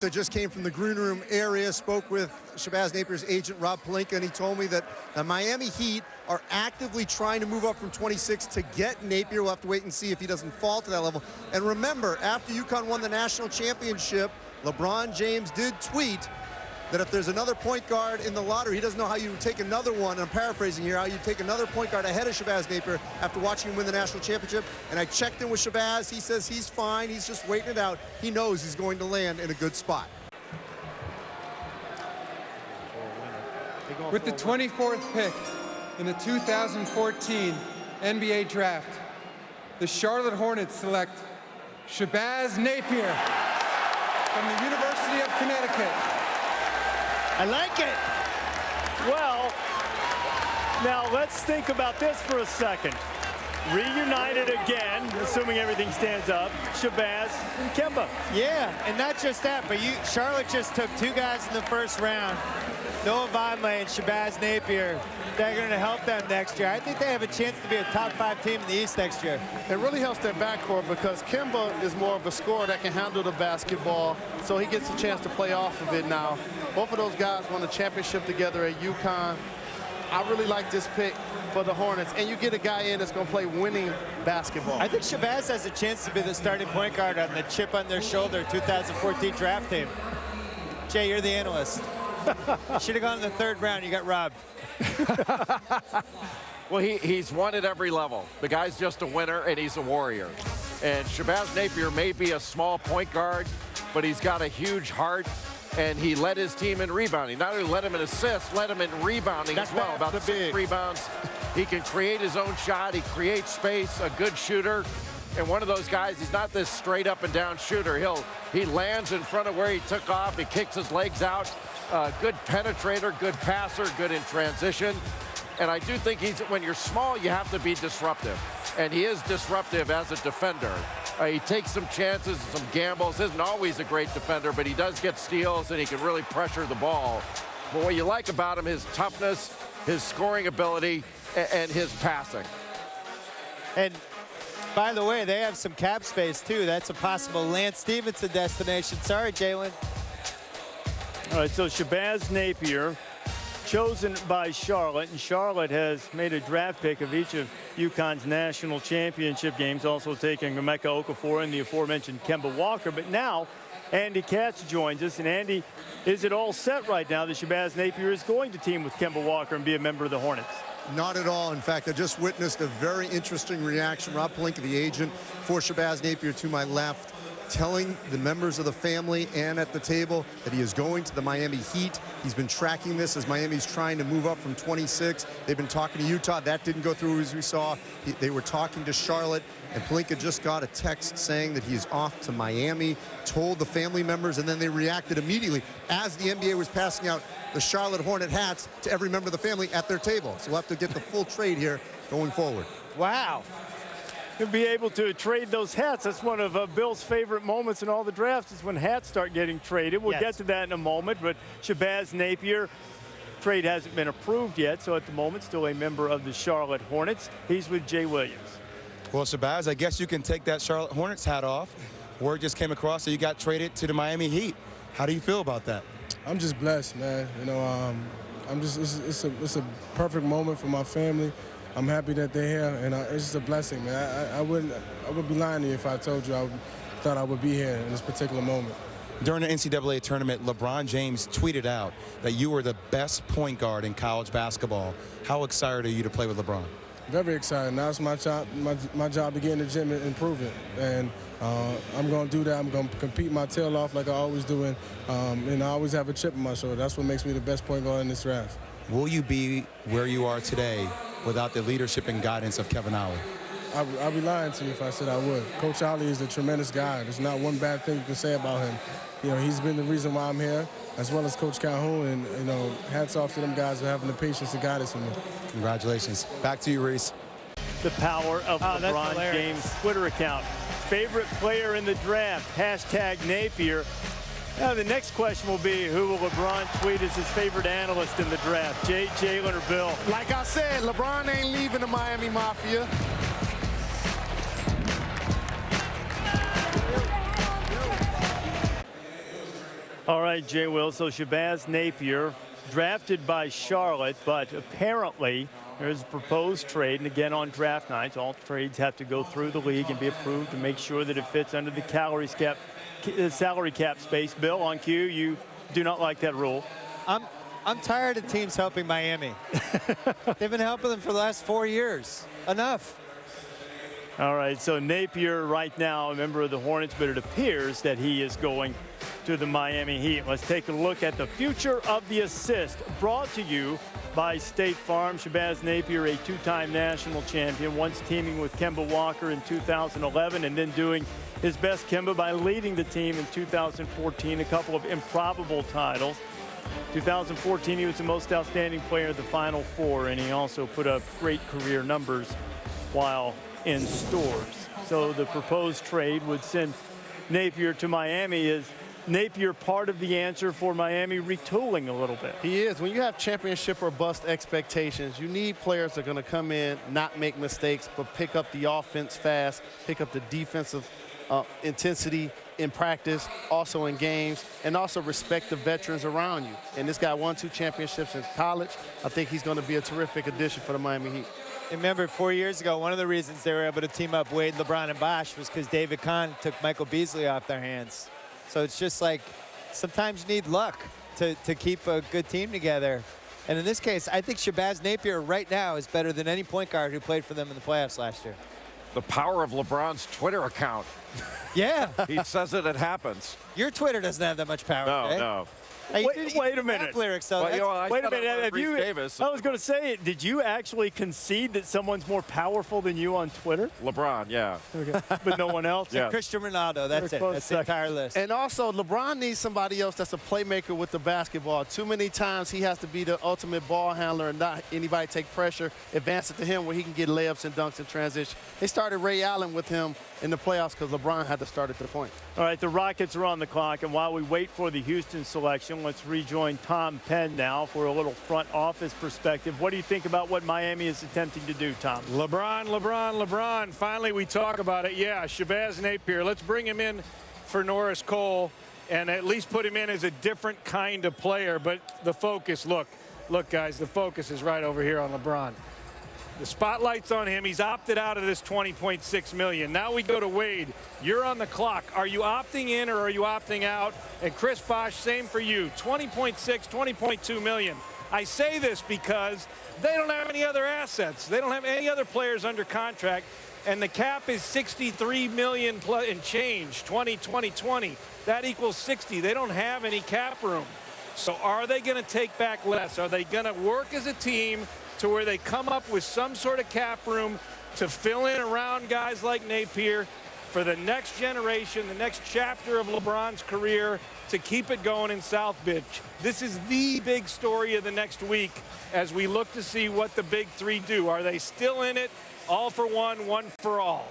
I just came from the green room area, spoke with Shabazz Napier's agent, Rob Pelinka, and he told me that the Miami Heat are actively trying to move up from 26 to get Napier. We'll have to wait and see if he doesn't fall to that level. And remember, after UConn won the national championship, LeBron James did tweet that if there's another point guard in the lottery, he doesn't know how you take another one, and I'm paraphrasing here, how you take another point guard ahead of Shabazz Napier after watching him win the national championship. And I checked in with Shabazz. He says he's fine. He's just waiting it out. He knows he's going to land in a good spot. With the 24th pick in the 2014 NBA Draft, the Charlotte Hornets select Shabazz Napier from the University of Connecticut. I like it. Well, now let's think about this for a second. Reunited again, assuming everything stands up, Shabazz and Kemba. Yeah, and not just that, but Charlotte just took two guys in the first round, Noah Vonleh and Shabazz Napier. They're going to help them next year. I think they have a chance to be a top 5 team in the East next year. It really helps their backcourt because Kemba is more of a scorer that can handle the basketball, so he gets a chance to play off of it now. Both of those guys won a championship together at UConn. I really like this pick for the Hornets, and you get a guy in that's going to play winning basketball. I think Shabazz has a chance to be the starting point guard on the chip on their shoulder 2014 draft team. Jay, you're the analyst. You should have gone in the 3rd round. You got robbed. Well, he's won at every level. The guy's just a winner, and he's a warrior. And Shabazz Napier may be a small point guard, but he's got a huge heart, and he led his team in rebounding. Not only led him in assists, led him in rebounding as well. About 6 rebounds. He can create his own shot. He creates space, a good shooter. And one of those guys, he's not this straight up and down shooter. He lands in front of where he took off. He kicks his legs out. Good penetrator, good passer, good in transition. And I do think when you're small, you have to be disruptive. And he is disruptive as a defender. He takes some chances, some gambles. Isn't always a great defender, but he does get steals and he can really pressure the ball. But what you like about him, his toughness, his scoring ability, and his passing. And by the way, they have some cap space too. That's a possible Lance Stevenson destination. Sorry, Jalen. All right, so Shabazz Napier, chosen by Charlotte, and Charlotte has made a draft pick of each of UConn's national championship games, also taking Emeka Okafor and the aforementioned Kemba Walker. But now Andy Katz joins us. And Andy, is it all set right now that Shabazz Napier is going to team with Kemba Walker and be a member of the Hornets? Not at all. In fact, I just witnessed a very interesting reaction. Rob Pelinka, the agent for Shabazz Napier, to my left, telling the members of the family and at the table that he is going to the Miami Heat. He's been tracking this as Miami's trying to move up from 26. They've been talking to Utah. That didn't go through, as we saw. They were talking to Charlotte, and Pelinka just got a text saying that he is off to Miami, told the family members, and then they reacted immediately as the NBA was passing out the Charlotte Hornet hats to every member of the family at their table. So we'll have to get the full trade here going forward. Wow. To be able to trade those hats. That's one of Bill's favorite moments in all the drafts is when hats start getting traded. We'll get to that in a moment, but Shabazz Napier, trade hasn't been approved yet, so at the moment still a member of the Charlotte Hornets. He's with Jay Williams. Well, Shabazz, I guess you can take that Charlotte Hornets hat off. Word just came across that you got traded to the Miami Heat. How do you feel about that? I'm just blessed, man. You know, it's a perfect moment for my family. I'm happy that they're here, and it's just a blessing, man. I would be lying to you if I told you I thought I would be here in this particular moment. During the NCAA tournament, LeBron James tweeted out that you were the best point guard in college basketball. How excited are you to play with LeBron? Very excited. Now it's my job to get in the gym and improve it, and I'm going to do that. I'm going to compete my tail off like I always do, and I always have a chip on my shoulder. That's what makes me the best point guard in this draft. Will you be where you are today without the leadership and guidance of Kevin Ollie? I'd be lying to you if I said I would. Coach Ollie is a tremendous guy. There's not one bad thing you can say about him. You know, he's been the reason why I'm here, as well as Coach Calhoun, and, you know, hats off to them guys for having the patience and guidance for me. Congratulations. Back to you, Reese. The power of LeBron James' Twitter account. Favorite player in the draft, hashtag Napier. Now, the next question will be, who will LeBron tweet as his favorite analyst in the draft? Jay, Jalen, or Bill? Like I said, LeBron ain't leaving the Miami Mafia. All right, Jay Will. So Shabazz Napier drafted by Charlotte, but apparently there's a proposed trade. And again, on draft nights, all trades have to go through the league and be approved to make sure that it fits under the salary cap space. Bill, on cue, you do not like that rule. I'm tired of teams helping Miami. They've been helping them for the last 4 years. Enough. All right, so Napier right now a member of the Hornets, but it appears that he is going to the Miami Heat. Let's take a look at the future of the assist, brought to you by State Farm. Shabazz Napier, a two-time national champion, once teaming with Kemba Walker in 2011 and then doing his best, Kemba, by leading the team in 2014, a couple of improbable titles. 2014, he was the most outstanding player of the Final Four, and he also put up great career numbers while in stores. So the proposed trade would send Napier to Miami. Is Napier part of the answer for Miami retooling a little bit? He is. When you have championship or bust expectations, you need players that are going to come in, not make mistakes, but pick up the offense fast, pick up the defensive intensity in practice, also in games, and also respect the veterans around you. And this guy won 2 championships in college. I think he's going to be a terrific addition for the Miami Heat. Remember, 4 years ago, one of the reasons they were able to team up Wade, LeBron, and Bosh was because David Kahn took Michael Beasley off their hands. So it's just like sometimes you need luck to keep a good team together. And in this case, I think Shabazz Napier right now is better than any point guard who played for them in the playoffs last year. The power of LeBron's Twitter account. Yeah. He says it happens. Your Twitter doesn't have that much power. No. Hey, wait a minute. Lyrics, though. Well, Wait a minute. Have you, Davis. I was going to say, did you actually concede that someone's more powerful than you on Twitter? LeBron, yeah. Okay. But no one else? Yeah. Christian Ronaldo, that's it. That's the entire list. And also, LeBron needs somebody else that's a playmaker with the basketball. Too many times he has to be the ultimate ball handler and not anybody take pressure, advance it to him where he can get layups and dunks in transition. They started Ray Allen with him in the playoffs because LeBron had to start at the point. All right, the Rockets are on the clock, and while we wait for the Houston selection, let's rejoin Tom Penn now for a little front office perspective. What do you think about what Miami is attempting to do, Tom? LeBron. Finally, we talk about it. Yeah, Shabazz Napier. Let's bring him in for Norris Cole and at least put him in as a different kind of player. But the focus, look, guys, the focus is right over here on LeBron. The spotlight's on him. He's opted out of this $20.6 million. Now we go to Wade. You're on the clock. Are you opting in or are you opting out? And Chris Bosh, same for you. $20.6, $20.2 million. I say this because they don't have any other assets. They don't have any other players under contract. And the cap is $63 million and change, 2020. That equals 60. They don't have any cap room. So are they going to take back less? Are they going to work as a team to where they come up with some sort of cap room to fill in around guys like Napier for the next generation, the next chapter of LeBron's career, to keep it going in South Beach? This is the big story of the next week as we look to see what the big three do. Are they still in it? All for one, one for all.